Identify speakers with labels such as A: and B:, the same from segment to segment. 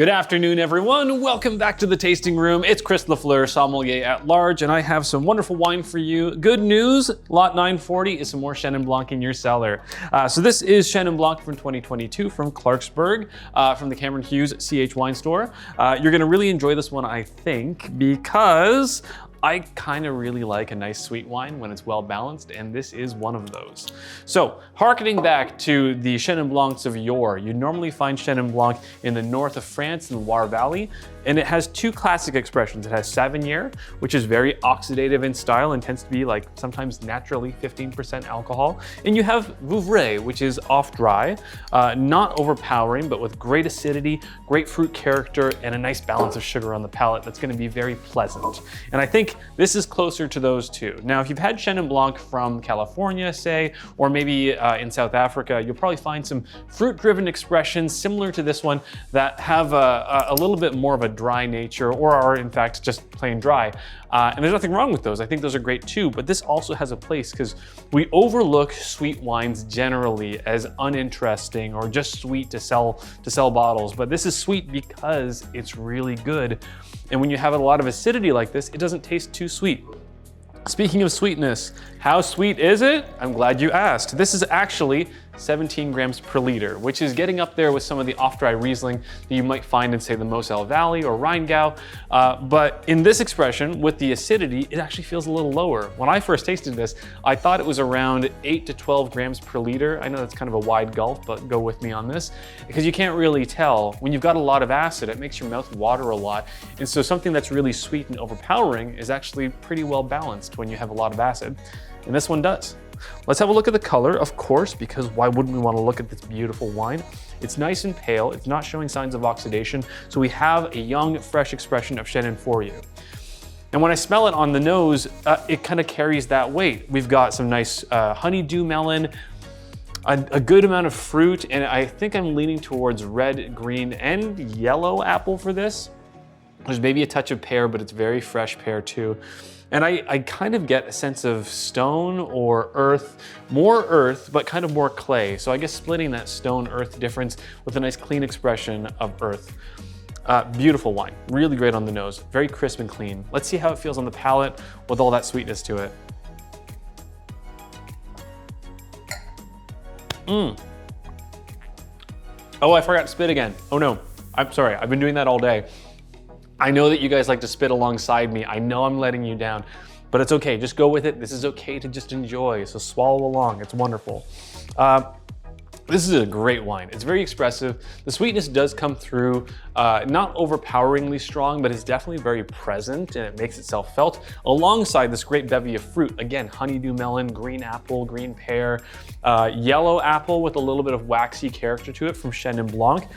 A: Good afternoon, everyone. Welcome back to the tasting room. It's Chris Lafleur, sommelier at large, and I have some wonderful wine for you. Good news, lot 940 is some more Chenin Blanc in your cellar. So this is Chenin Blanc from 2022 from Clarksburg, from the Cameron Hughes CH Wine Store. You're gonna really enjoy this one, I think, because I kind of really like a nice sweet wine when it's well balanced, and this is one of those. So, harkening back to the Chenin Blancs of yore, you normally find Chenin Blanc in the north of France in the Loire Valley, and it has two classic expressions. It has Savennière, which is very oxidative in style and tends to be like sometimes naturally 15% alcohol. And you have Vouvray, which is off-dry, not overpowering, but with great acidity, great fruit character, and a nice balance of sugar on the palate that's gonna be very pleasant. And I think this is closer to those two. Now, if you've had Chenin Blanc from California, say, or maybe in South Africa, you'll probably find some fruit-driven expressions similar to this one that have a little bit more of a dry nature or are in fact just plain dry. And there's nothing wrong with those. I think those are great too, but this also has a place because we overlook sweet wines generally as uninteresting or just sweet to sell bottles. But this is sweet because it's really good. And when you have a lot of acidity like this, it doesn't taste too sweet. Speaking of sweetness, how sweet is it? I'm glad you asked. This is actually 17 grams per liter, which is getting up there with some of the off-dry Riesling that you might find in, say, the Moselle Valley or Rheingau. But in this expression, with the acidity, it actually feels a little lower. When I first tasted this, I thought it was around 8 to 12 grams per liter. I know that's kind of a wide gulf, but go with me on this, because you can't really tell. When you've got a lot of acid, it makes your mouth water a lot. And so something that's really sweet and overpowering is actually pretty well balanced when you have a lot of acid. And this one does. Let's have a look at the color, of course, because why wouldn't we want to look at this beautiful wine? It's nice and pale, it's not showing signs of oxidation, so we have a young, fresh expression of Chenin for you. And when I smell it on the nose, it kind of carries that weight. We've got some nice honeydew melon, a good amount of fruit, and I think I'm leaning towards red, green, and yellow apple for this. There's maybe a touch of pear, but it's very fresh pear too. And I kind of get a sense of stone or earth, more earth, but kind of more clay. So I guess splitting that stone earth difference with a nice clean expression of earth. Beautiful wine, really great on the nose, very crisp and clean. Let's see how it feels on the palate with all that sweetness to it. Oh, I forgot to spit again. Oh no, I'm sorry, I've been doing that all day. I know that you guys like to spit alongside me. I know I'm letting you down, but it's okay. Just go with it. This is okay to just enjoy. So swallow along. It's wonderful. This is a great wine. It's very expressive. The sweetness does come through, not overpoweringly strong, but it's definitely very present and it makes itself felt alongside this great bevy of fruit. Again, honeydew melon, green apple, green pear, yellow apple with a little bit of waxy character to it from Chenin Blanc.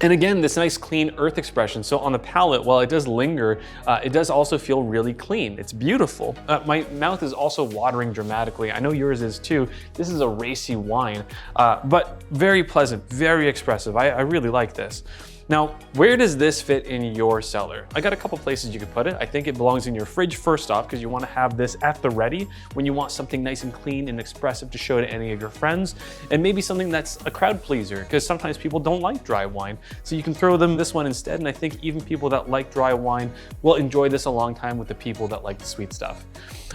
A: And again, this nice clean earth expression. So on the palate, while it does linger, it does also feel really clean. It's beautiful. My mouth is also watering dramatically. I know yours is too. This is a racy wine, but very pleasant, very expressive. I really like this. Now, where does this fit in your cellar? I got a couple places you could put it. I think it belongs in your fridge first off, because you want to have this at the ready when you want something nice and clean and expressive to show to any of your friends, and maybe something that's a crowd pleaser, because sometimes people don't like dry wine. So you can throw them this one instead, and I think even people that like dry wine will enjoy this a long time with the people that like the sweet stuff.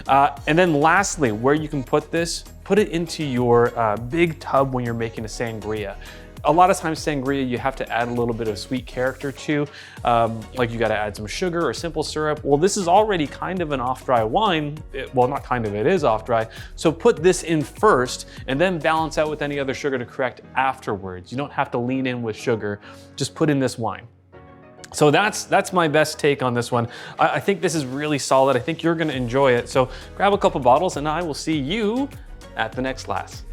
A: And then lastly, where you can put this, put it into your big tub when you're making a sangria. A lot of times sangria, you have to add a little bit of sweet character to, like you gotta add some sugar or simple syrup. Well, this is already kind of an off-dry wine. Well, not kind of, it is off-dry. So put this in first and then balance out with any other sugar to correct afterwards. You don't have to lean in with sugar, just put in this wine. So that's my best take on this one. I think this is really solid. I think you're gonna enjoy it. So grab a couple bottles and I will see you at the next glass.